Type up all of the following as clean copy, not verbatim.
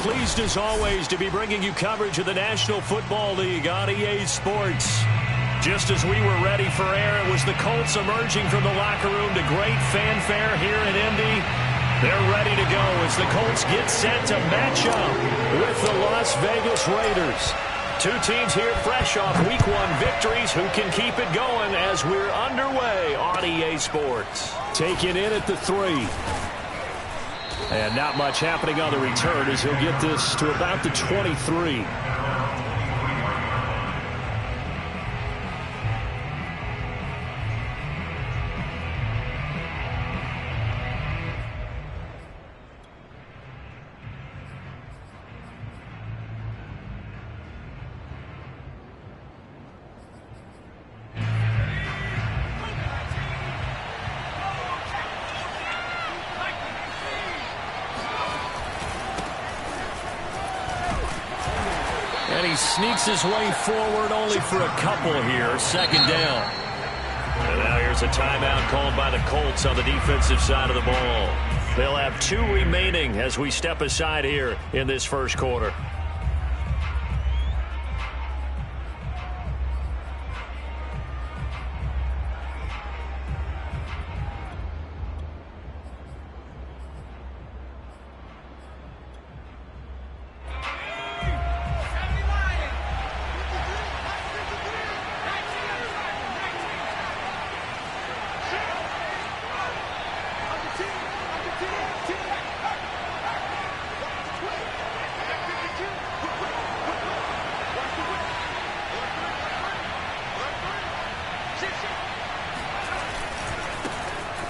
pleased as always to be bringing you coverage of the National Football League on EA Sports. Just as we were ready for air, it was the Colts emerging from the locker room to great fanfare here in Indy. They're ready to go as the Colts get set to match up with the Las Vegas Raiders. Two teams here fresh off Week 1 victories. Who can keep it going as we're underway on EA Sports? Taken in at the 3. And not much happening on the return as he'll get this to about the 23. And he sneaks his way forward only for a couple here. Second down. And now here's a timeout called by the Colts on the defensive side of the ball. They'll have 2 remaining as we step aside here in this first quarter.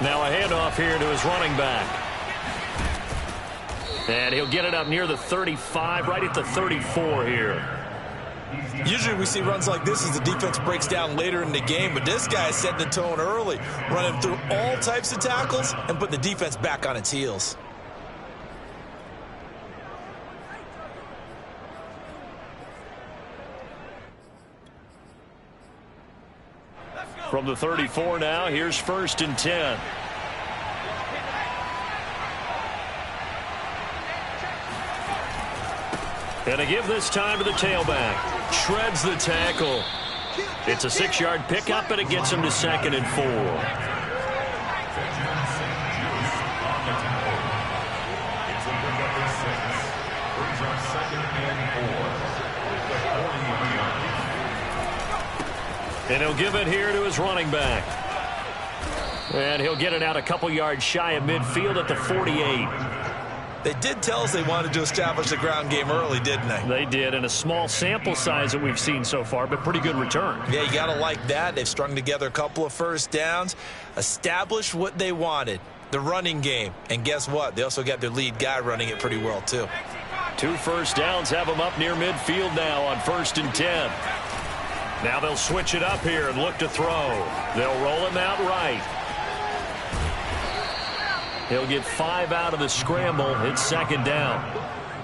Now a handoff here to his running back. And he'll get it up near the 35, right at the 34 here. Usually we see runs like this as the defense breaks down later in the game, but this guy is setting the tone early, running through all types of tackles and putting the defense back on its heels. From the 34 now, here's 1st and 10. And a give this time to the tailback. Shreds the tackle. It's a 6-yard pickup, and it gets him to 2nd and 4. And he'll give it here to his running back. And he'll get it out a couple yards shy of midfield at the 48. They did tell us they wanted to establish the ground game early, didn't they? They did, and a small sample size that we've seen so far, but pretty good return. Yeah, you got to like that. They've strung together a couple of first downs, established what they wanted, the running game. And guess what? They also got their lead guy running it pretty well, too. 2 first downs have them up near midfield now on 1st and 10. Now they'll switch it up here and look to throw. They'll roll him out right. He'll get 5 out of the scramble. It's 2nd down.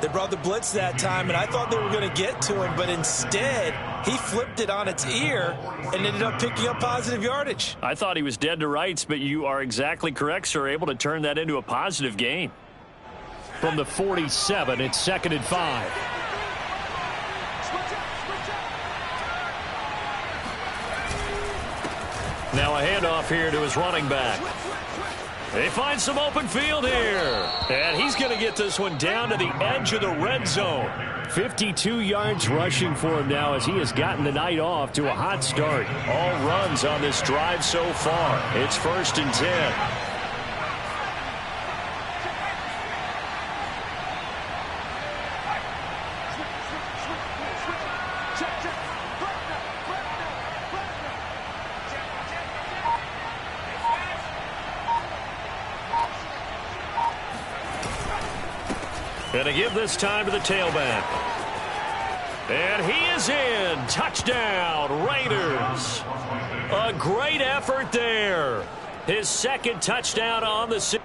They brought the blitz that time, and I thought they were going to get to him, but instead he flipped it on its ear and ended up picking up positive yardage. I thought he was dead to rights, but you are exactly correct, sir. Able to turn that into a positive gain. From the 47, it's 2nd and 5. Now a handoff here to his running back. They find some open field here. And he's going to get this one down to the edge of the red zone. 52 yards rushing for him now as he has gotten the night off to a hot start. All runs on this drive so far. It's 1st and 10. And a give this time to the tailback. And he is in. Touchdown, Raiders. A great effort there. His 2nd touchdown on the season.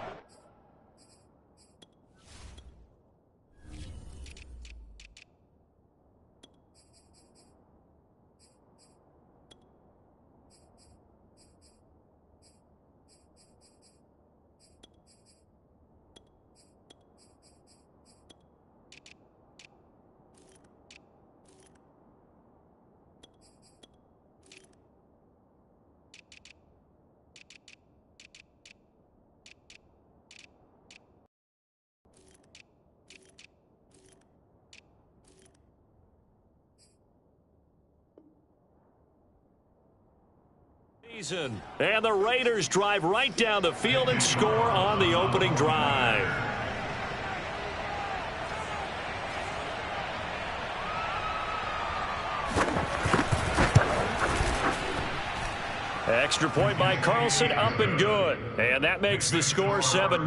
And the Raiders drive right down the field and score on the opening drive. Extra point by Carlson, up and good. And that makes the score 7-0.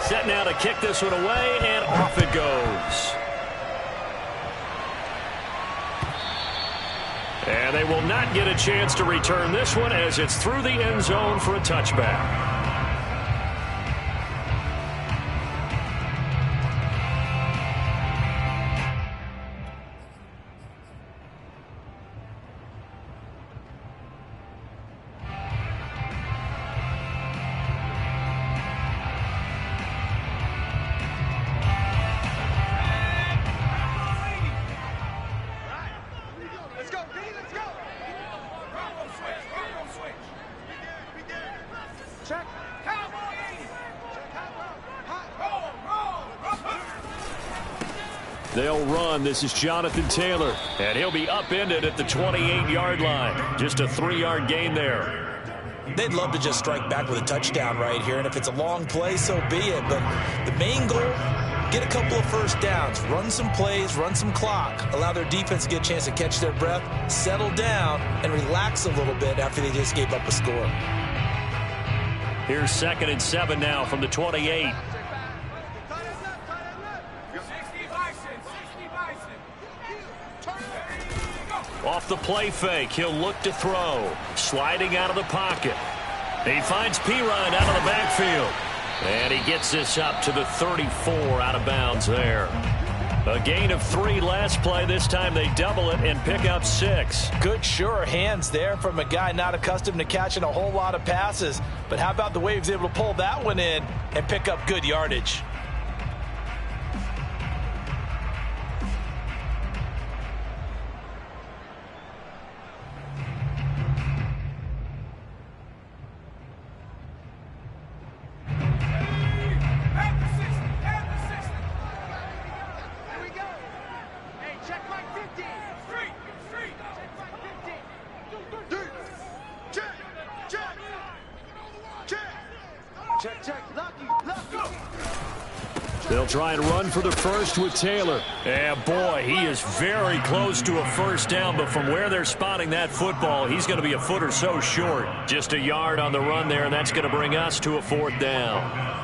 Set now to kick this one away, and off it goes. And they will not get a chance to return this one as it's through the end zone for a touchback. They'll run. This is Jonathan Taylor, and he'll be upended at the 28-yard line. Just a 3-yard gain there. They'd love to just strike back with a touchdown right here, and if it's a long play, so be it. But the main goal, get a couple of first downs, run some plays, run some clock, allow their defense to get a chance to catch their breath, settle down, and relax a little bit after they just gave up a score. Here's 2nd and 7 now from the 28. Off the play fake, he'll look to throw. Sliding out of the pocket. He finds Perine out of the backfield. And he gets this up to the 34 out of bounds there. A gain of 3 last play. This time they double it and pick up 6. Good sure hands there from a guy not accustomed to catching a whole lot of passes. But how about the way he was able to pull that one in and pick up good yardage? They'll try and run for the first with Taylor. And boy, he is very close to a first down, but from where they're spotting that football, he's going to be a foot or so short. Just a yard on the run there, and that's going to bring us to a 4th down.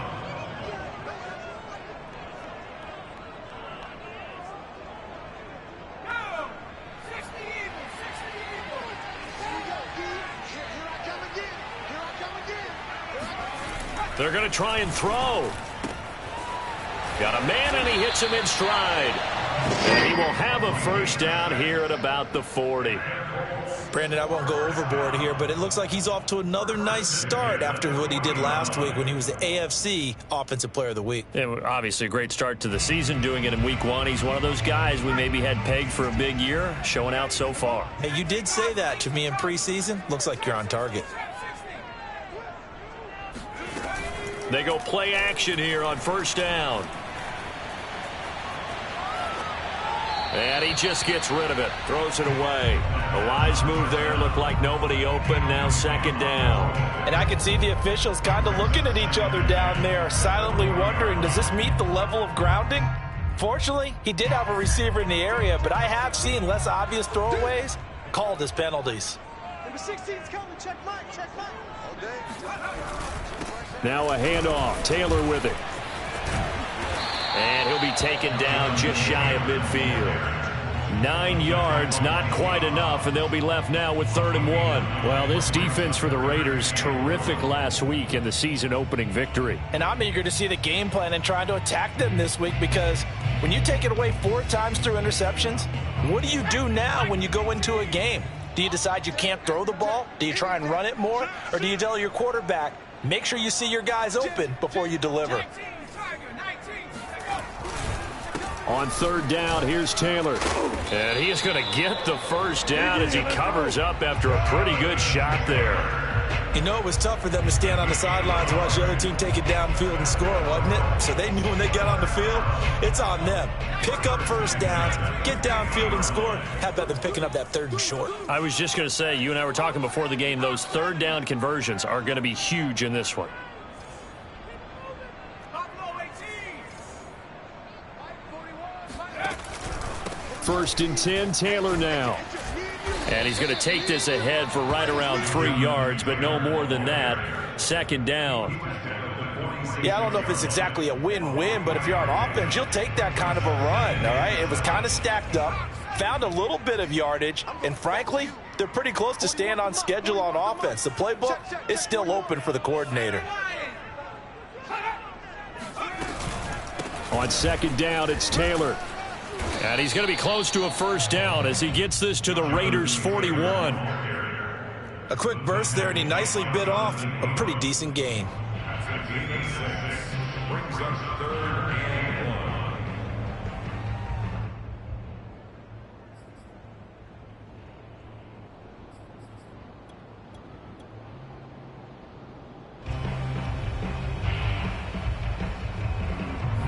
They're going to try and throw. Got a man, and he hits him in stride. And he will have a first down here at about the 40. Brandon, I won't go overboard here, but it looks like he's off to another nice start after what he did last week when he was the AFC Offensive Player of the Week. Yeah, obviously a great start to the season, doing it in week 1. He's one of those guys we maybe had pegged for a big year, showing out so far. Hey, you did say that to me in preseason. Looks like you're on target. They go play action here on first down. And he just gets rid of it. Throws it away. A wise move there. Looked like nobody open. Now 2nd down. And I could see the officials kind of looking at each other down there, silently wondering, does this meet the level of grounding? Fortunately, he did have a receiver in the area, but I have seen less obvious throwaways called as penalties. Number 16's coming. Check Mike. Check Mike. All day. Now a handoff. Taylor with it. And he'll be taken down just shy of midfield. 9 yards, not quite enough, and they'll be left now with 3rd and 1. Well, this defense for the Raiders, terrific last week in the season-opening victory. And I'm eager to see the game plan and trying to attack them this week, because when you take it away 4 times through interceptions, what do you do now when you go into a game? Do you decide you can't throw the ball? Do you try and run it more? Or do you tell your quarterback, make sure you see your guys open before you deliver? On 3rd down, here's Taylor. And he is going to get the first down as he covers up after a pretty good shot there. You know, it was tough for them to stand on the sidelines and watch the other team take it downfield and score, wasn't it? So they knew when they got on the field, it's on them. Pick up first downs, get downfield and score. How about them picking up that 3rd and short? I was just going to say, you and I were talking before the game, those 3rd down conversions are going to be huge in this one. First and 10, Taylor now. And he's going to take this ahead for right around 3 yards, but no more than that. 2nd down. Yeah, I don't know if it's exactly a win-win, but if you're on offense, you'll take that kind of a run, all right? It was kind of stacked up, found a little bit of yardage, and frankly, they're pretty close to staying on schedule on offense. The playbook is still open for the coordinator. On 2nd down, it's Taylor. And he's going to be close to a 1st down as he gets this to the Raiders' 41. A quick burst there, and he nicely bit off a pretty decent gain.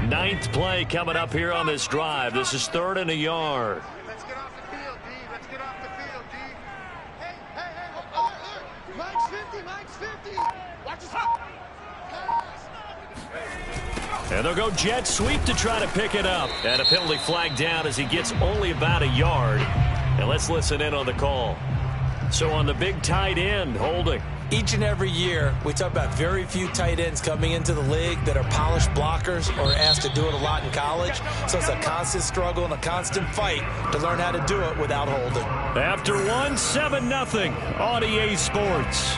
Ninth play coming up here on this drive. This is 3rd and a yard. Let's get off the field, D. Let's get off the field, D. Hey. Look. Mike's 50. Watch his pass. And they'll go jet sweep to try to pick it up. And a penalty flag down as he gets only about a yard. And let's listen in on the call. So on the big tight end, holding. Each and every year, we talk about very few tight ends coming into the league that are polished blockers or asked to do it a lot in college. So it's a constant struggle and a constant fight to learn how to do it without holding. After 7-0 on EA Sports.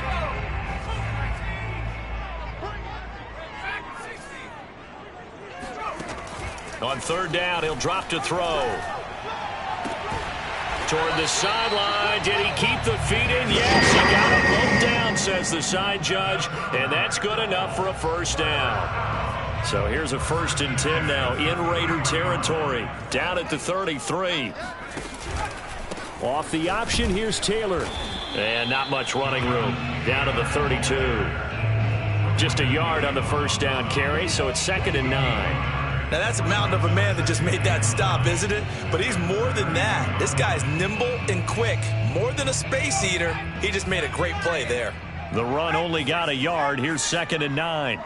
On 3rd down, he'll drop to throw. Toward the sideline. Did he keep the feet in? Yes, he got him low down, says the side judge. And that's good enough for a 1st down. So here's a 1st and 10 now in Raider territory. Down at the 33. Off the option, here's Taylor. And not much running room. Down to the 32. Just a yard on the 1st down carry, so it's 2nd and 9. Now, that's a mountain of a man that just made that stop, isn't it? But he's more than that. This guy's nimble and quick. More than a space eater. He just made a great play there. The run only got a yard. Here's 2nd and 9.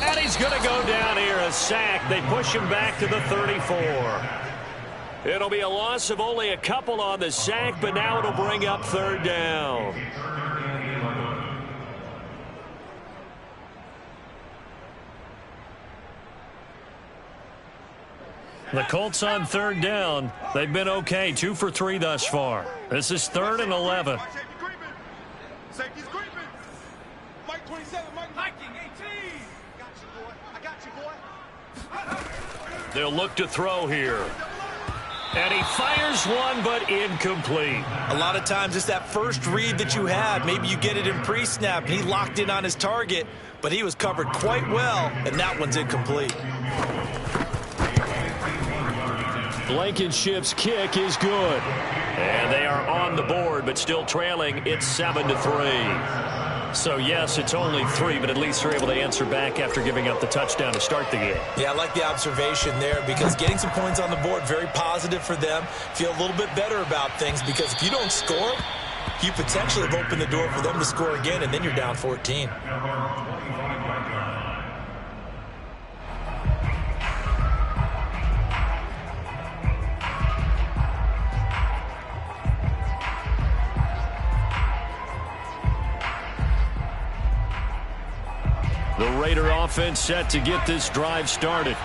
And he's going to go down here, a sack. They push him back to the 34. It'll be a loss of only a couple on the sack, but now it'll bring up 3rd down. The Colts on 3rd down. They've been okay, 2 for 3 thus far. This is 3rd and 11. Safety's creeping. Mike 27, Mike hiking 18. I got you, boy. They'll look to throw here. And he fires one, but incomplete. A lot of times it's that first read that you had. Maybe you get it in pre-snap, and he locked in on his target, but he was covered quite well, and that one's incomplete. Blankenship's kick is good. And they are on the board, but still trailing. It's 7-3. So, yes, it's only 3, but at least they're able to answer back after giving up the touchdown to start the game. Yeah, I like the observation there because getting some points on the board, very positive for them. Feel a little bit better about things because if you don't score, you potentially have opened the door for them to score again, and then you're down 14. The Raider offense set to get this drive started.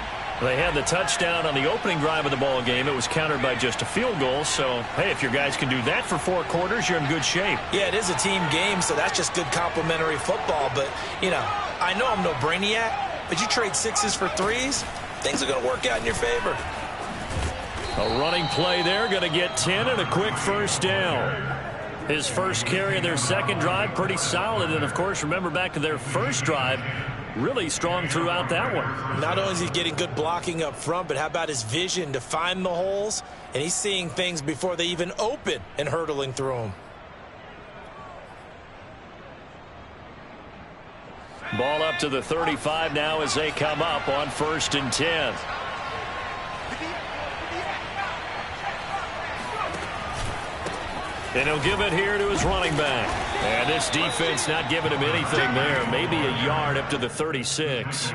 They had the touchdown on the opening drive of the ball game. It was countered by just a field goal. So, hey, if your guys can do that for 4 quarters, you're in good shape. Yeah, it is a team game, so that's just good complimentary football. But, you know, I know I'm no brainiac, but you trade 6s for 3s, things are going to work out in your favor. A running play there, going to get 10 and a quick 1st down. His first carry of their second drive, pretty solid. And, of course, remember back to their first drive, really strong throughout that one. Not only is he getting good blocking up front, but how about his vision to find the holes? And he's seeing things before they even open and hurtling through them. Ball up to the 35 now as they come up on 1st and 10. And he'll give it here to his running back. And this defense not giving him anything there. Maybe a yard up to the 36.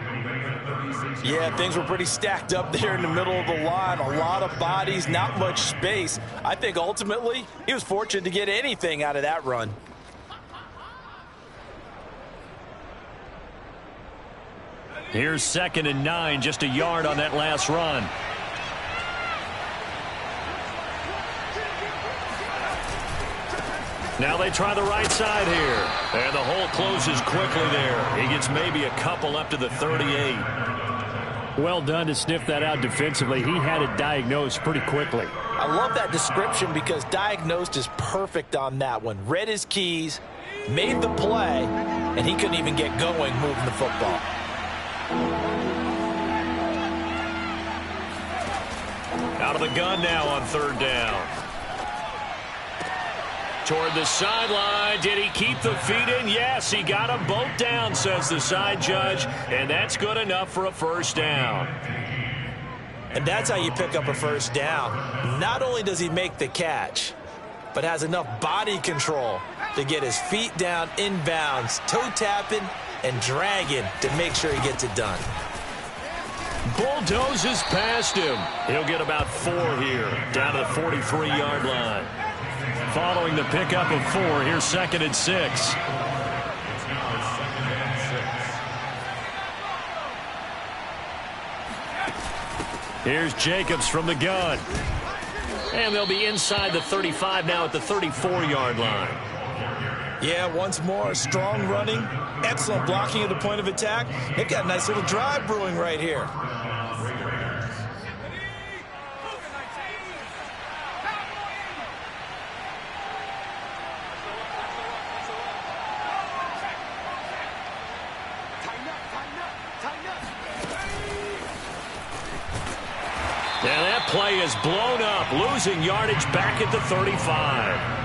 Yeah, things were pretty stacked up there in the middle of the line. A lot of bodies, not much space. I think ultimately he was fortunate to get anything out of that run. Here's 2nd and 9, just a yard on that last run. Now they try the right side here. And the hole closes quickly there. He gets maybe a couple up to the 38. Well done to sniff that out defensively. He had it diagnosed pretty quickly. I love that description because diagnosed is perfect on that one. Read his keys, made the play, and he couldn't even get going moving the football. Out of the gun now on 3rd down. Toward the sideline. Did he keep the feet in? Yes, he got them both down, says the side judge. And that's good enough for a 1st down. And that's how you pick up a 1st down. Not only does he make the catch, but has enough body control to get his feet down inbounds, toe tapping and dragging to make sure he gets it done. Bulldozes past him. He'll get about 4 here, down to the 43-yard line. Following the pickup of 4, here's 2nd and 6. Here's Jacobs from the gun. And they'll be inside the 35 now at the 34-yard line. Yeah, once more, strong running, excellent blocking at the point of attack. They've got a nice little drive brewing right here. And that play is blown up, losing yardage back at the 35.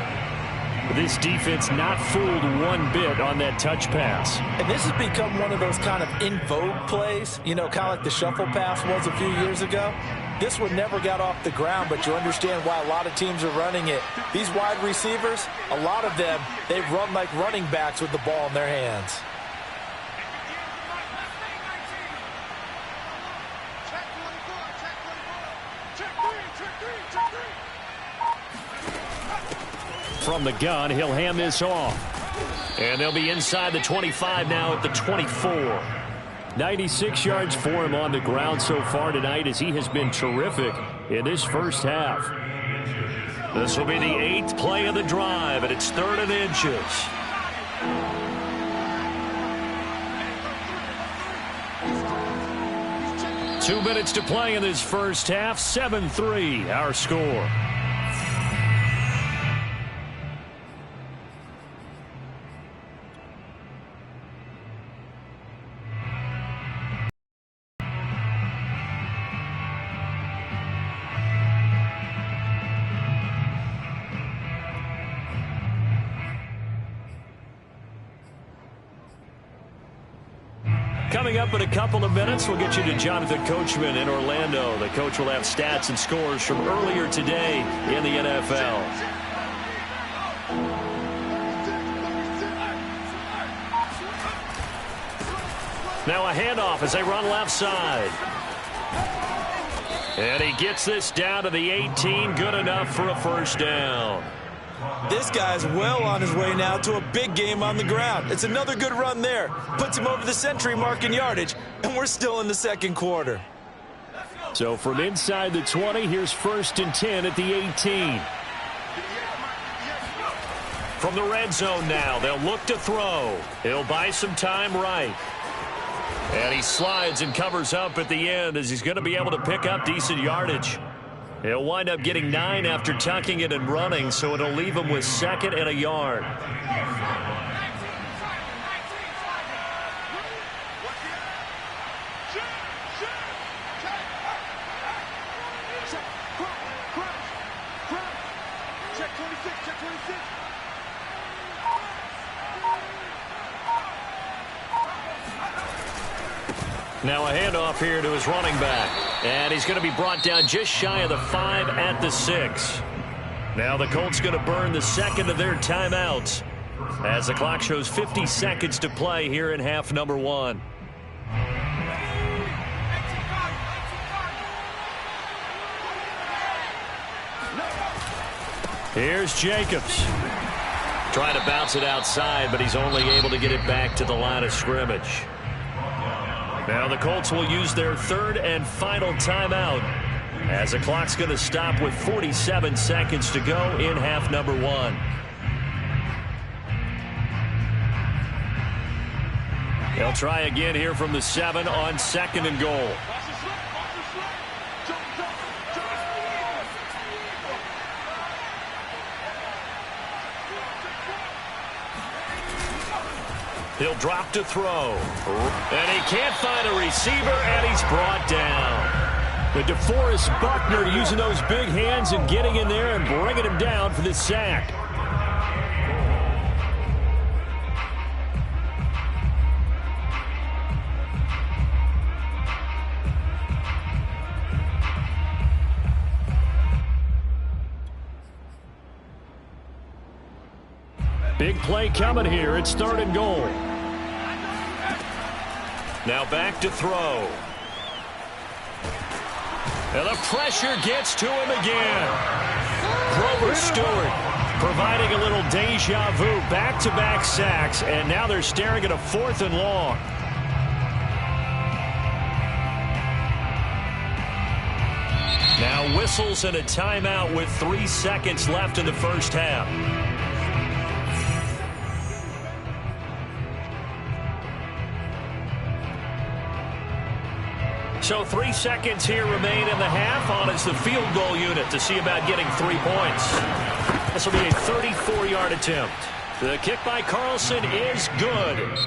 This defense not fooled one bit on that touch pass. And this has become one of those kind of in vogue plays, you know, kind of like the shuffle pass was a few years ago. This one never got off the ground, but you understand why a lot of teams are running it. These wide receivers, a lot of them, they run like running backs with the ball in their hands. From the gun, he'll hand this off. And they'll be inside the 25 now at the 24. 96 yards for him on the ground so far tonight as he has been terrific in this first half. This will be the 8th play of the drive, and it's 3rd and inches. Two minutes to play in this first half. 7-3 our score. Coming up in a couple of minutes, we'll get you to Jonathan Coachman in Orlando. The coach will have stats and scores from earlier today in the NFL. Now a handoff as they run left side. And he gets this down to the 18, good enough for a 1st down. This guy's well on his way now to a big game on the ground. It's another good run there. Puts him over the century mark in yardage, and we're still in the 2nd quarter. So from inside the 20, here's 1st and 10 at the 18. From the red zone now, they'll look to throw. He'll buy some time right. And he slides and covers up at the end as he's going to be able to pick up decent yardage. He'll wind up getting 9 after tucking it and running, so it'll leave him with 2nd and a yard. Check 26, check 26. Now a handoff here to his running back. And he's going to be brought down just shy of the 5 at the 6. Now the Colts going to burn the second of their timeouts as the clock shows 50 seconds to play here in half number 1. Here's Jacobs. Trying to bounce it outside, but he's only able to get it back to the line of scrimmage. Now the Colts will use their third and final timeout as the clock's going to stop with 47 seconds to go in half number 1. They'll try again here from the 7 on 2nd and goal. He'll drop to throw. And he can't find a receiver, and he's brought down. The DeForest Buckner using those big hands and getting in there and bringing him down for the sack. Big play coming here. It's 3rd and goal. Now back to throw. And the pressure gets to him again. Grover Stewart providing a little deja vu. Back-to-back sacks, and now they're staring at a 4th and long. Now whistles and a timeout with 3 seconds left in the first half. So 3 seconds here remain in the half. On is the field goal unit to see about getting 3 points. This will be a 34-yard attempt. The kick by Carlson is good.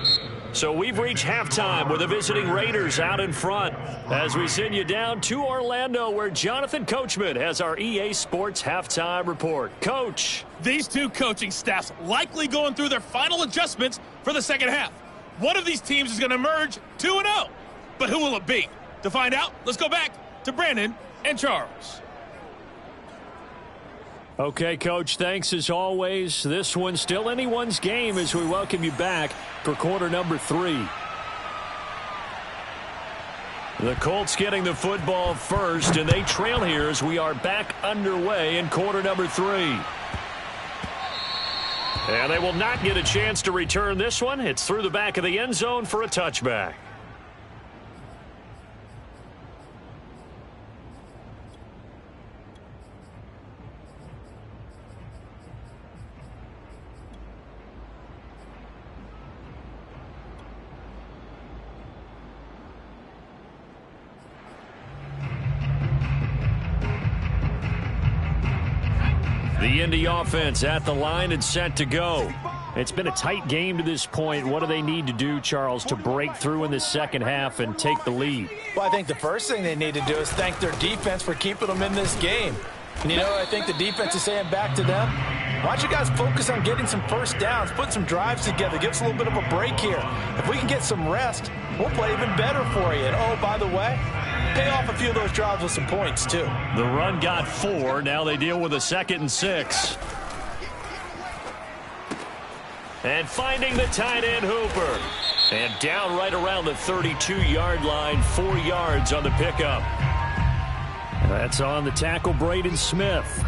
So we've reached halftime with the visiting Raiders out in front as we send you down to Orlando where Jonathan Coachman has our EA Sports halftime report. Coach. These two coaching staffs likely going through their final adjustments for the second half. One of these teams is going to emerge 2-0. But who will it be? To find out, let's go back to Brandon and Charles. Okay, Coach, thanks as always. This one's still anyone's game as we welcome you back for quarter number 3. The Colts getting the football first, and they trail here as we are back underway in quarter number 3. And they will not get a chance to return this one. It's through the back of the end zone for a touchback. The Indy offense at the line and set to go. It's been a tight game to this point. What do they need to do, Charles, to break through in the second half and take the lead? Well, I think the first thing they need to do is thank their defense for keeping them in this game. And, you know, I think the defense is saying back to them, why don't you guys focus on getting some first downs, put some drives together, give us a little bit of a break here. If we can get some rest, we'll play even better for you. And, oh, by the way, pay off a few of those drives with some points, too. The run got 4. Now they deal with a 2nd and 6. And finding the tight end, Hooper. And down right around the 32-yard line, 4 yards on the pickup. That's on the tackle, Braden Smith.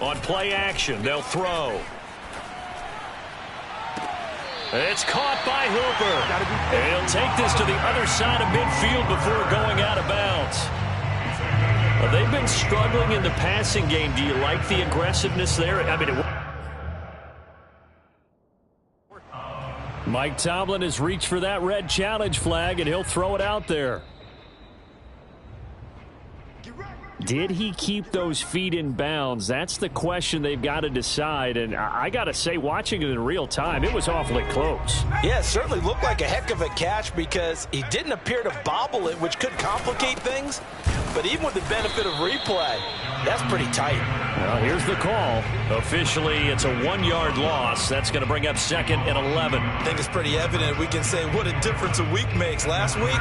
On play action, they'll throw. It's caught by Hooper. And he'll take this to the other side of midfield before going out of bounds. Well, they've been struggling in the passing game. Do you like the aggressiveness there? I mean, Mike Tomlin has reached for that red challenge flag, and he'll throw it out there. Did he keep those feet in bounds? That's the question they've got to decide. And I got to say, watching it in real time, it was awfully close. Yeah, it certainly looked like a heck of a catch because he didn't appear to bobble it, which could complicate things. But even with the benefit of replay, that's pretty tight. Well, here's the call. Officially, it's a 1-yard loss. That's going to bring up 2nd and 11. I think it's pretty evident. We can say what a difference a week makes. Last week,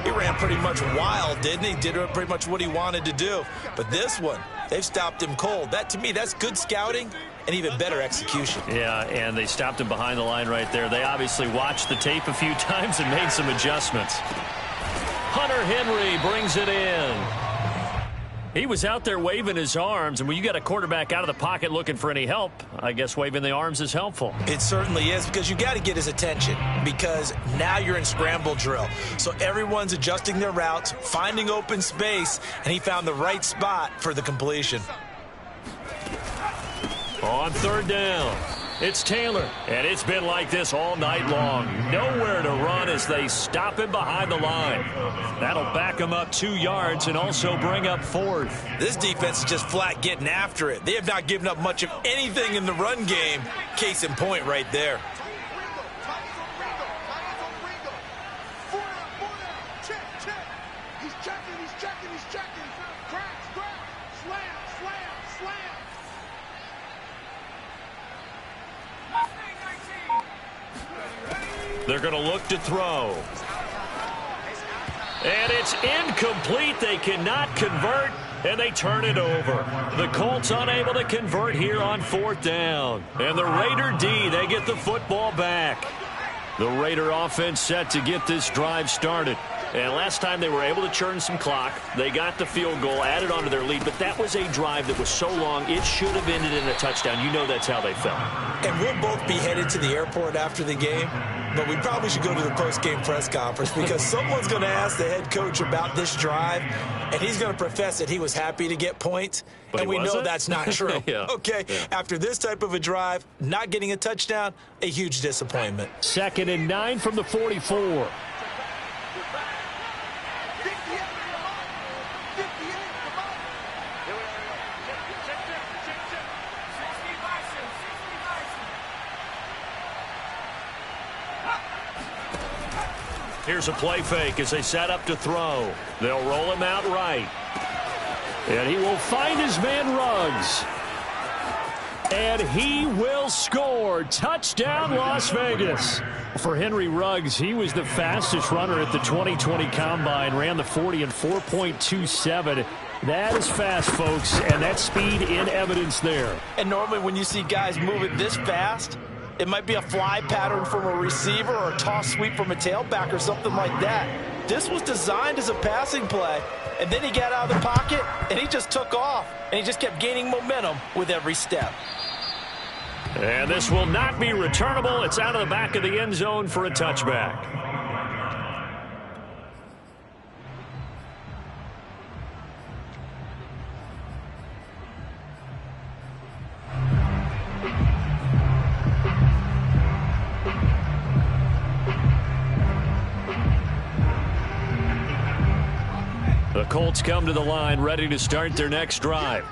he ran pretty much wild, didn't he? Did pretty much what he wanted to do. But this one, they've stopped him cold. That, to me, that's good scouting and even better execution. Yeah, and they stopped him behind the line right there. They obviously watched the tape a few times and made some adjustments. Hunter Henry brings it in. He was out there waving his arms, and when you got a quarterback out of the pocket looking for any help, I guess waving the arms is helpful. It certainly is, because you got to get his attention, because now you're in scramble drill. So everyone's adjusting their routes, finding open space, and he found the right spot for the completion. On 3rd down, it's Taylor, and it's been like this all night long. Nowhere to run as they stop him behind the line. That'll back him up 2 yards and also bring up 4th. This defense is just flat getting after it. They have not given up much of anything in the run game. Case in point right there. They're going to look to throw. And it's incomplete. They cannot convert, and they turn it over. The Colts unable to convert here on 4th down. And the Raider D, they get the football back. The Raider offense set to get this drive started. And last time they were able to churn some clock. They got the field goal, added onto their lead, but that was a drive that was so long, it should have ended in a touchdown. You know that's how they felt. And we'll both be headed to the airport after the game, but we probably should go to the post-game press conference because someone's going to ask the head coach about this drive, and he's going to profess that he was happy to get points, but we know that's not true. Yeah. Okay, yeah. After this type of a drive, not getting a touchdown, a huge disappointment. 2nd and 9 from the 44. Here's a play fake as they set up to throw. They'll roll him out right. And he will find his man Ruggs. And he will score. Touchdown, Las Vegas. For Henry Ruggs, he was the fastest runner at the 2020 Combine. Ran the 40 in 4.27. That is fast, folks, and that's speed in evidence there. And normally when you see guys moving this fast, it might be a fly pattern from a receiver or a toss sweep from a tailback or something like that. This was designed as a passing play, and then he got out of the pocket, and he just took off, and he just kept gaining momentum with every step. And this will not be returnable. It's out of the back of the end zone for a touchback. The Colts come to the line ready to start their next drive.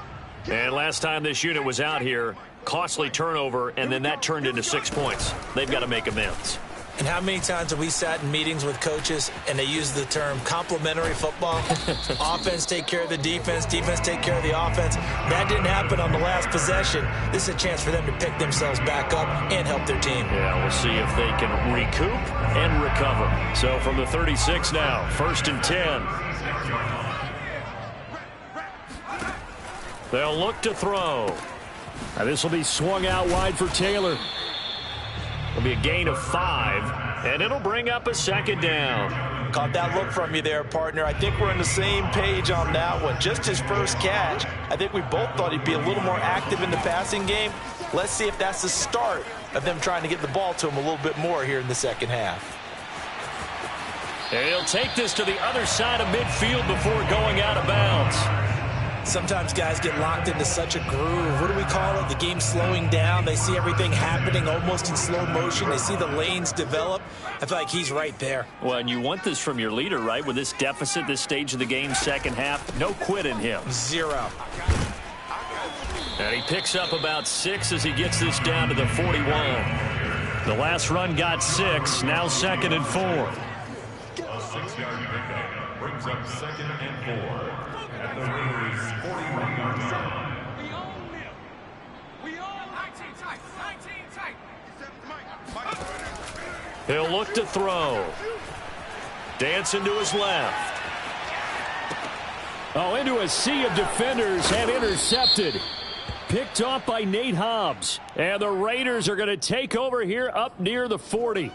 And last time this unit was out here, costly turnover, and then that turned into 6 points. They've got to make amends. And how many times have we sat in meetings with coaches and they use the term complementary football? Offense take care of the defense, defense take care of the offense. That didn't happen on the last possession. This is a chance for them to pick themselves back up and help their team. Yeah, we'll see if they can recoup and recover. So from the 36 now, 1st and 10. They'll look to throw. Now this will be swung out wide for Taylor. It'll be a gain of 5. And it'll bring up a second down. Caught that look from you there, partner. I think we're on the same page on that one. Just his first catch. I think we both thought he'd be a little more active in the passing game. Let's see if that's the start of them trying to get the ball to him a little bit more here in the second half. And he'll take this to the other side of midfield before going out of bounds. Sometimes guys get locked into such a groove. What do we call it? The game slowing down. They see everything happening almost in slow motion. They see the lanes develop. I feel like he's right there. Well, and you want this from your leader, right? With this deficit, this stage of the game, second half, no quit in him. 0. And he picks up about 6 as he gets this down to the 41. The last run got 6, now 2nd and 4. A 6-yard pickup brings up 2nd and 4 at the Raiders' 41-yard line. We all 19 tight. He'll look to throw. Dancing to his left. Oh, into a sea of defenders and intercepted. Picked off by Nate Hobbs. And the Raiders are going to take over here up near the 40.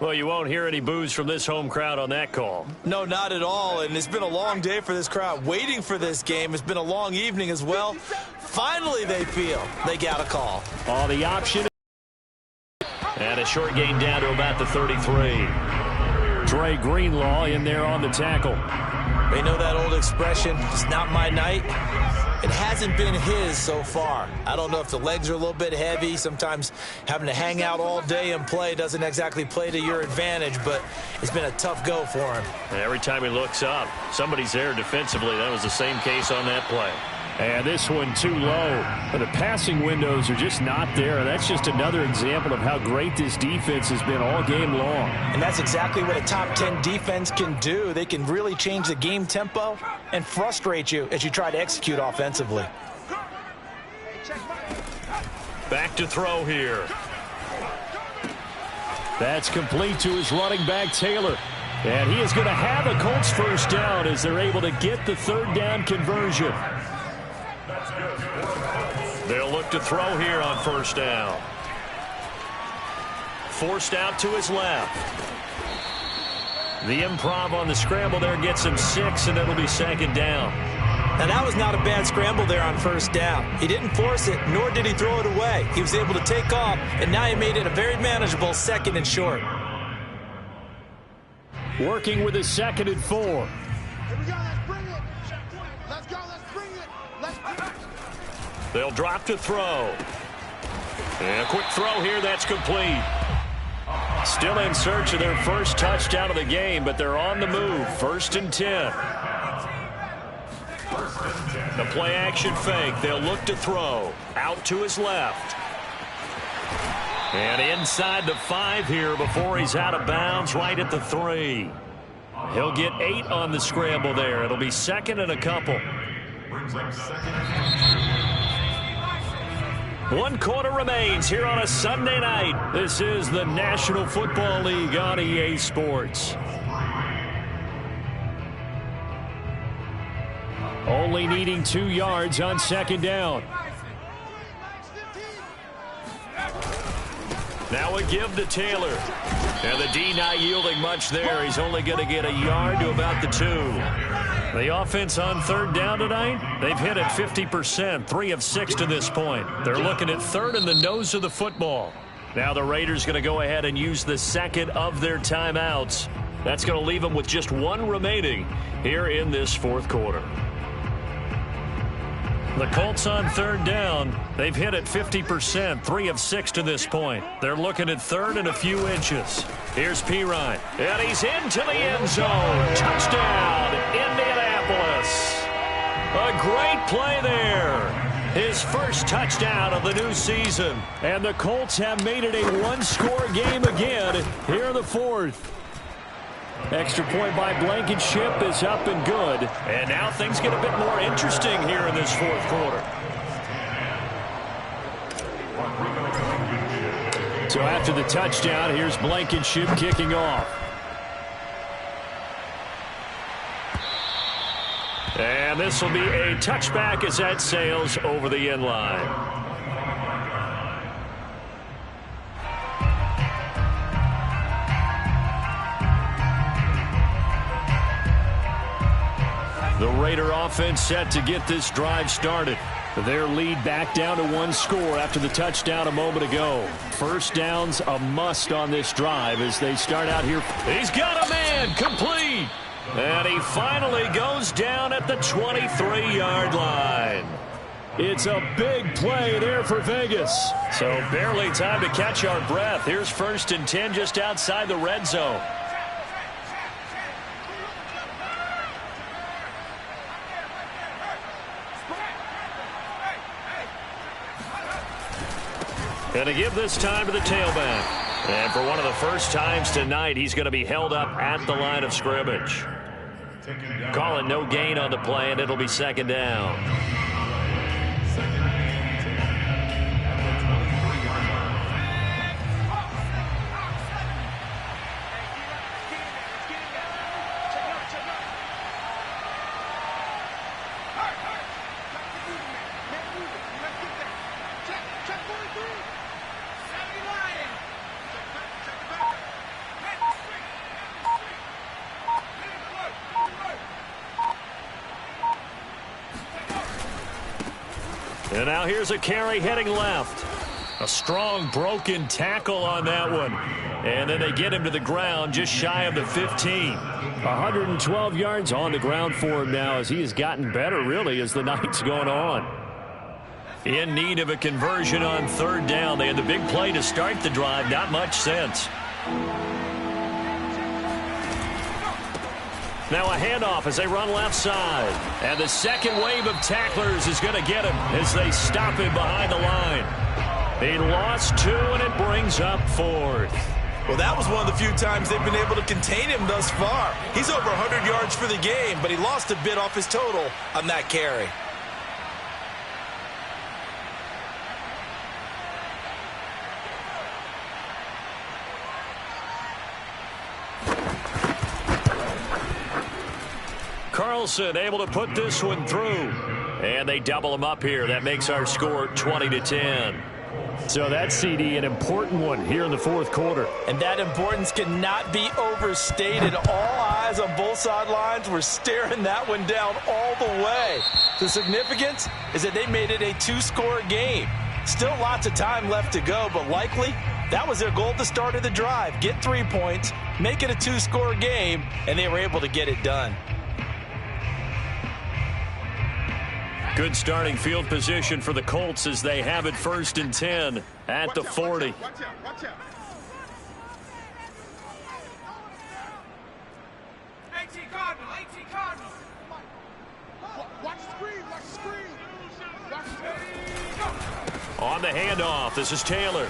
Well, you won't hear any boos from this home crowd on that call. No, not at all. And it's been a long day for this crowd waiting for this game. It's been a long evening as well. Finally, they feel they got a call. Oh, the option. And a short gain down to about the 33. Dre Greenlaw in there on the tackle. They know that old expression, it's not my night. It hasn't been his so far. I don't know if the legs are a little bit heavy. Sometimes having to hang out all day and play doesn't exactly play to your advantage, but it's been a tough go for him. And every time he looks up, somebody's there defensively. That was the same case on that play. And this one too low. But the passing windows are just not there. That's just another example of how great this defense has been all game long. And that's exactly what a top 10 defense can do. They can really change the game tempo and frustrate you as you try to execute offensively. Back to throw here. That's complete to his running back, Taylor. And he is going to have a Colts first down as they're able to get the third down conversion. They'll look to throw here on first down. Forced out to his left. The improv on the scramble there gets him 6, and it'll be second down. Now, that was not a bad scramble there on first down. He didn't force it, nor did he throw it away. He was able to take off, and now he made it a very manageable 2nd and short. Working with his 2nd and 4. Here we go, let's bring it. Let's go, let's bring it. Let's bring it. They'll drop to throw. And a quick throw here, that's complete. Still in search of their first touchdown of the game, but they're on the move. 1st and 10. The play action fake. They'll look to throw. Out to his left. And inside the 5 here before he's out of bounds, right at the 3. He'll get 8 on the scramble there. It'll be 2nd and a couple. Brings up 2nd. 1 quarter remains here on a Sunday night. This is the National Football League on EA Sports. Only needing 2 yards on 2nd down. Now a give to Taylor. And the D not yielding much there. He's only going to get a yard to about the 2. The offense on 3rd down tonight, they've hit it 50%, 3 of 6 to this point. They're looking at 3rd in the nose of the football. Now the Raiders going to go ahead and use the 2nd of their timeouts. That's going to leave them with just 1 remaining here in this 4th quarter. The Colts on 3rd down, they've hit it 50%, 3 of 6 to this point. They're looking at 3rd and a few inches. Here's Pirine, and he's into the end zone. Touchdown, Indianapolis. A great play there. His first touchdown of the new season. And the Colts have made it a 1-score game again here in the 4th. Extra point by Blankenship is up and good. And now things get a bit more interesting here in this 4th quarter. So after the touchdown, here's Blankenship kicking off. And this will be a touchback as that sails over the end line. Raider offense set to get this drive started. Their lead back down to 1 score after the touchdown a moment ago. First down's a must on this drive as they start out here. He's got a man, complete. And he finally goes down at the 23-yard line. It's a big play there for Vegas. So barely time to catch our breath. Here's 1st and 10 just outside the red zone. And to give this time to the tailback. And for one of the first times tonight, he's going to be held up at the line of scrimmage. Calling no gain on the play, and it'll be 2nd down. And now here's a carry heading left. A strong broken tackle on that one. And then they get him to the ground just shy of the 15. 112 yards on the ground for him now as he has gotten better really as the night's going on. In need of a conversion on 3rd down. They had the big play to start the drive. Not much sense. Now a handoff as they run left side. And the second wave of tacklers is going to get him as they stop him behind the line. He lost 2, and it brings up 4th. Well, that was one of the few times they've been able to contain him thus far. He's over 100 yards for the game, but he lost a bit off his total on that carry. Carlson able to put this one through. And they double him up here. That makes our score 20-10. So that CD, an important one here in the 4th quarter. And that importance cannot be overstated. All eyes on both sidelines were staring that one down all the way. The significance is that they made it a 2-score game. Still lots of time left to go, but likely that was their goal at the start of the drive. Get 3 points, make it a 2-score game, and they were able to get it done. Good starting field position for the Colts as they have it 1st and 10 at the 40. Watch out. 18 Cardinal. Watch the screen. On the handoff, this is Taylor.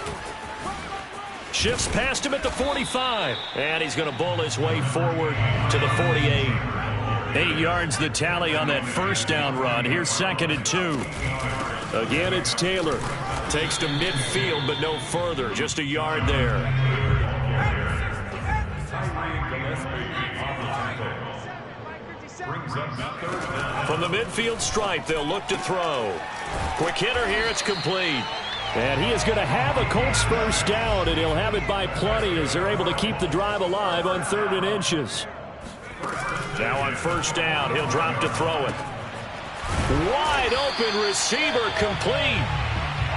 Shifts past him at the 45. And he's going to bull his way forward to the 48. 8 yards the tally on that 1st down run. Here's 2nd and 2. Again, it's Taylor. Takes to midfield, but no further. Just a yard there. From the midfield stripe, they'll look to throw. Quick hitter here, it's complete. And he is going to have a Colts 1st down, and he'll have it by plenty as they're able to keep the drive alive on 3rd and inches. Now on 1st down, he'll drop to throw it. Wide open receiver complete.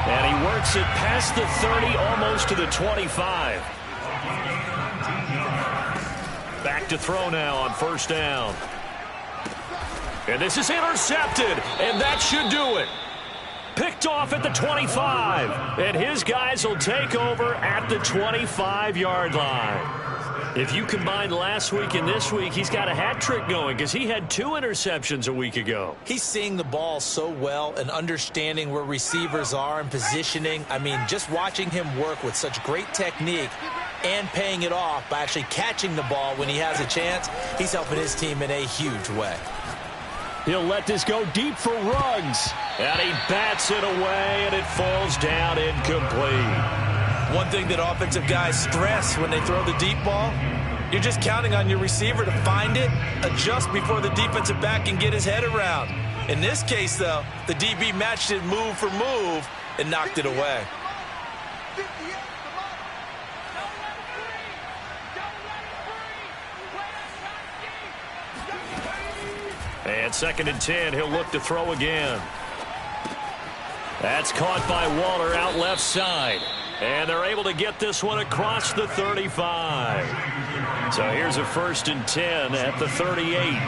And he works it past the 30, almost to the 25. Back to throw now on 1st down. And this is intercepted, and that should do it. Picked off at the 25, and his guys will take over at the 25-yard line. If you combine last week and this week, he's got a hat trick going because he had 2 interceptions a week ago. He's seeing the ball so well and understanding where receivers are and positioning. I mean, just watching him work with such great technique and paying it off by actually catching the ball when he has a chance, he's helping his team in a huge way. He'll let this go deep for Ruggs. And he bats it away, and it falls down incomplete. One thing that offensive guys stress when they throw the deep ball, you're just counting on your receiver to find it, adjust before the defensive back can get his head around. In this case, though, the DB matched it move for move and knocked it away. Don't let it free. And And 2nd and 10, he'll look to throw again. That's caught by Waller out left side. And they're able to get this one across the 35. So here's a 1st and 10 at the 38.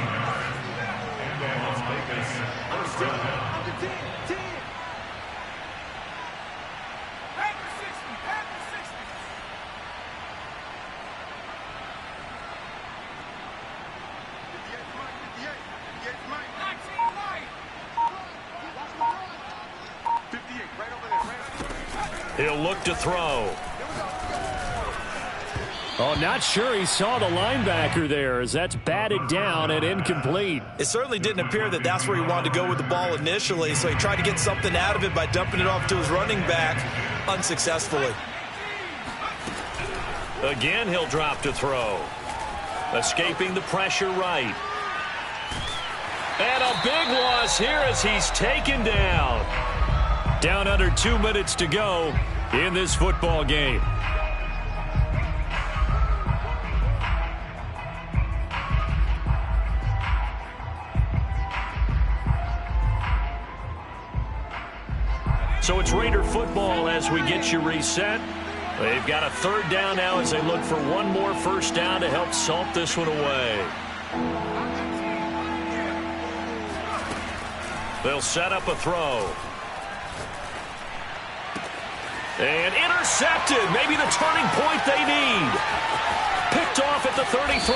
He'll look to throw. Oh, not sure he saw the linebacker there as that's batted down and incomplete. It certainly didn't appear that that's where he wanted to go with the ball initially, so he tried to get something out of it by dumping it off to his running back unsuccessfully. Again, he'll drop to throw. Escaping the pressure right. And a big loss here as he's taken down. Down under 2 minutes to go in this football game. So it's Raider football as we get you reset. They've got a 3rd down now as they look for one more 1st down to help salt this one away. They'll set up a throw. And intercepted. Maybe the turning point they need. Picked off at the 33.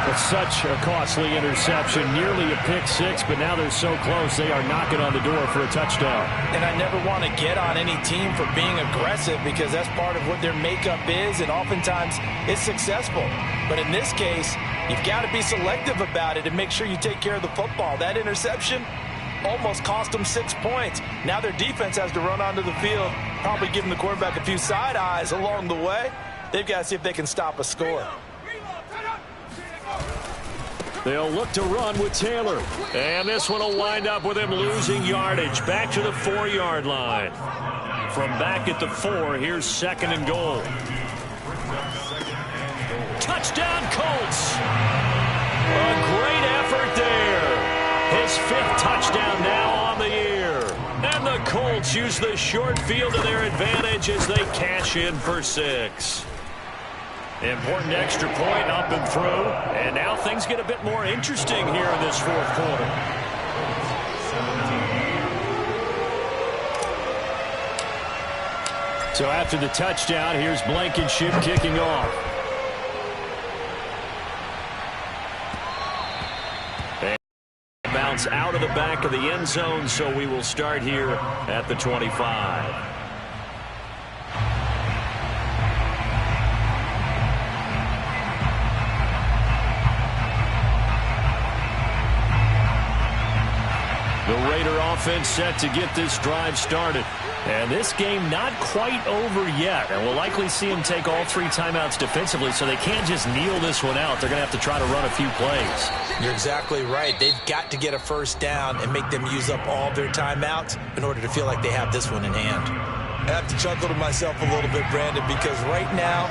It's such a costly interception. Nearly a pick six, but now they're so close they are knocking on the door for a touchdown. And I never want to get on any team for being aggressive because that's part of what their makeup is, and oftentimes it's successful. But in this case, you've got to be selective about it and make sure you take care of the football. That interception almost cost them 6 points. Now their defense has to run onto the field, probably giving the quarterback a few side eyes along the way. They've got to see if they can stop a score. They'll look to run with Taylor. And this one will wind up with him losing yardage. Back to the 4-yard line. From back at the 4, here's 2nd and goal. Touchdown, Colts. A great effort there. His 5th touchdown now on the year. And the Colts use the short field to their advantage as they cash in for 6. Important extra point up and through. And now things get a bit more interesting here in this 4th quarter. So after the touchdown, here's Blankenship kicking off. And bounce out of the back of the end zone, so we will start here at the 25. The Raider offense set to get this drive started. And this game not quite over yet. And we'll likely see them take all 3 timeouts defensively, so they can't just kneel this one out. They're going to have to try to run a few plays. You're exactly right. They've got to get a 1st down and make them use up all their timeouts in order to feel like they have this one in hand. I have to chuckle to myself a little bit, Brandon, because right now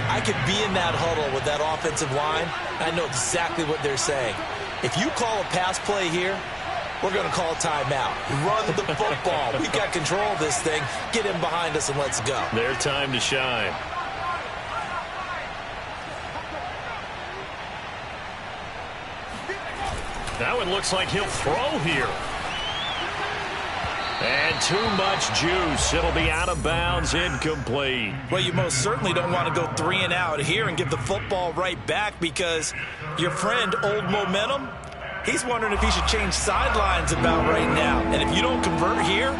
I could be in that huddle with that offensive line. I know exactly what they're saying. If you call a pass play here, we're going to call a timeout. Run the football. We got control of this thing. Get him behind us and let's go. Their time to shine. That one looks like he'll throw here. And too much juice. It'll be out of bounds, incomplete. Well, you most certainly don't want to go 3 and out here and give the football right back because your friend, Old Momentum, he's wondering if he should change sidelines about right now. And if you don't convert here,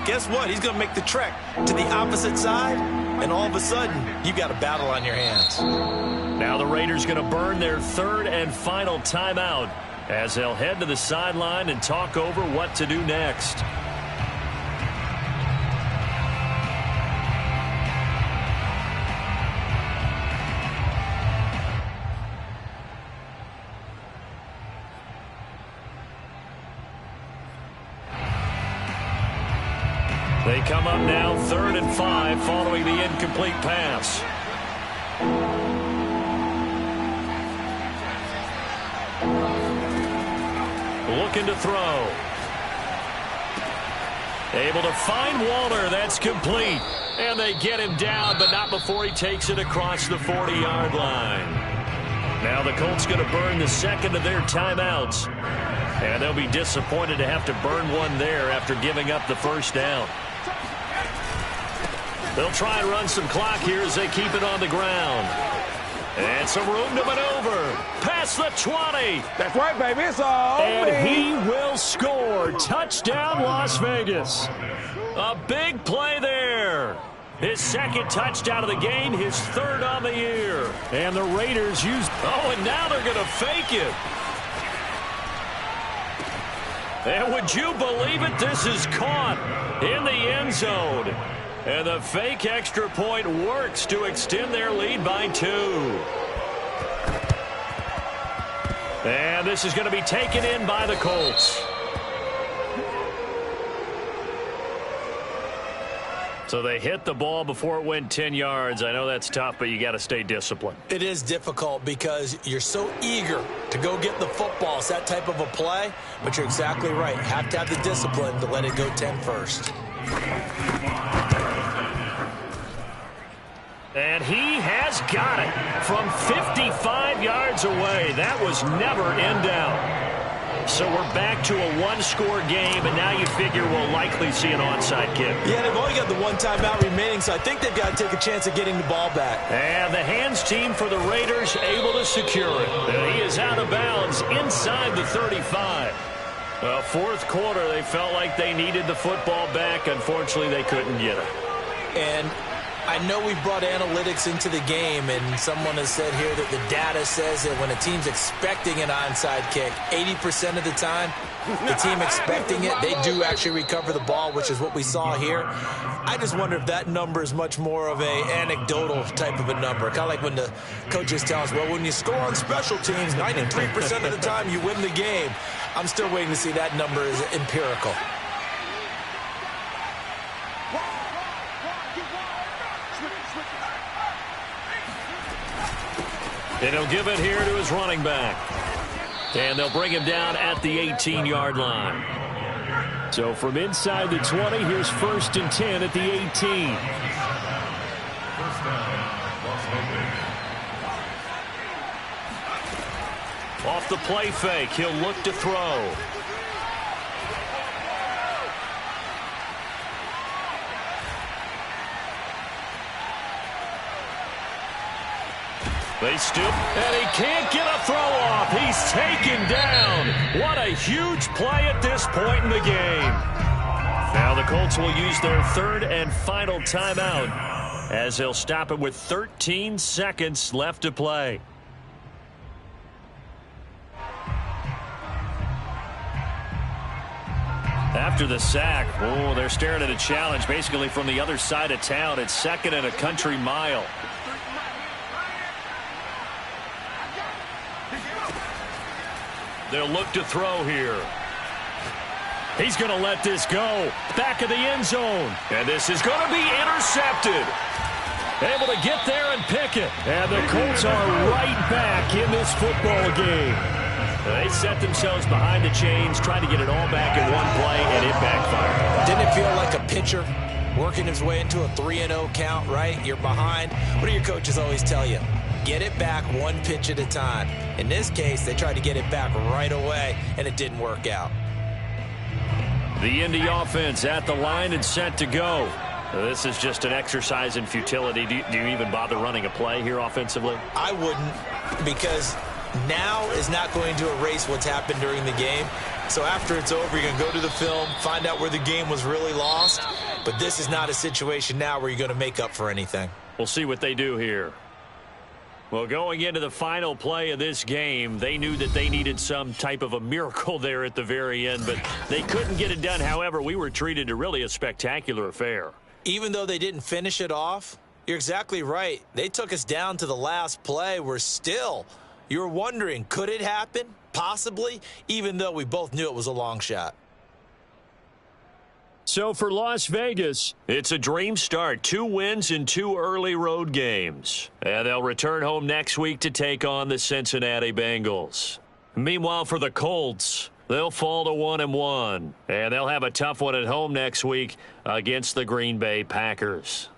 guess what? He's going to make the trek to the opposite side, and all of a sudden, you've got a battle on your hands. Now the Raiders going to burn their 3rd and final timeout as they'll head to the sideline and talk over what to do next. They come up now 3rd and 5 following the incomplete pass. looking to throw. Able to find Waller. That's complete. And they get him down, but not before he takes it across the 40-yard line. Now the Colts going to burn the second of their timeouts. And they'll be disappointed to have to burn one there after giving up the first down. They'll try and run some clock here as they keep it on the ground. And some room to maneuver. Past the 20. That's right, baby. It's all And he will score. Touchdown, Las Vegas. A big play there. His second touchdown of the game, his third on the year. And the Raiders use... Oh, and now they're going to fake it. And would you believe it? This is caught in the end zone. And the fake extra point works to extend their lead by 2. And this is going to be taken in by the Colts. So they hit the ball before it went 10 yards. I know that's tough, but you got to stay disciplined. It is difficult because you're so eager to go get the football. It's that type of a play, but you're exactly right. You have to have the discipline to let it go 10 first. And he has got it from 55 yards away. That was never in doubt. So we're back to a one-score game, and now you figure we'll likely see an onside kick. Yeah, they've only got the one timeout remaining, so I think they've got to take a chance at getting the ball back. And the hands team for the Raiders able to secure it. And he is out of bounds inside the 35. Well, fourth quarter, they felt like they needed the football back. Unfortunately, they couldn't get it. And I know we brought analytics into the game, and someone has said here that the data says that when a team's expecting an onside kick, 80% of the time, the team expecting it, they do actually recover the ball, which is what we saw here. I just wonder if that number is much more of an anecdotal type of a number. Kind of like when the coaches tell us, well, when you score on special teams, 93% of the time you win the game. I'm still waiting to see that number is empirical. And he'll give it here to his running back. And they'll bring him down at the 18-yard line. So from inside the 20, here's 1st and 10 at the 18. First down, Las Vegas. Off the play fake, he'll look to throw. They stoop, and he can't get a throw off. He's taken down. What a huge play at this point in the game. Now the Colts will use their third and final timeout as they'll stop it with 13 seconds left to play. After the sack, oh, they're staring at a challenge basically from the other side of town. It's 2nd and a country mile. They'll look to throw here. He's going to let this go. Back of the end zone. And this is going to be intercepted. Able to get there and pick it. And the Colts are right back in this football game. They set themselves behind the chains, trying to get it all back in one play, and it backfired. Didn't it feel like a pitcher working his way into a 3-0 count, right? You're behind. What do your coaches always tell you? Get it back one pitch at a time. In this case, they tried to get it back right away, and it didn't work out. The Indy offense at the line and set to go. This is just an exercise in futility. Do you even bother running a play here offensively? I wouldn't, because now is not going to erase what's happened during the game. So after it's over, you're going to go to the film, find out where the game was really lost. But this is not a situation now where you're going to make up for anything. We'll see what they do here. Well, going into the final play of this game, they knew that they needed some type of a miracle there at the very end, but they couldn't get it done. However, we were treated to really a spectacular affair. Even though they didn't finish it off, you're exactly right. They took us down to the last play. We're still, you're wondering, could it happen? Possibly, even though we both knew it was a long shot. So for Las Vegas, it's a dream start. 2 wins in 2 early road games. And they'll return home next week to take on the Cincinnati Bengals. Meanwhile, for the Colts, They'll fall to 1-1, and they'll have a tough one at home next week against the Green Bay Packers.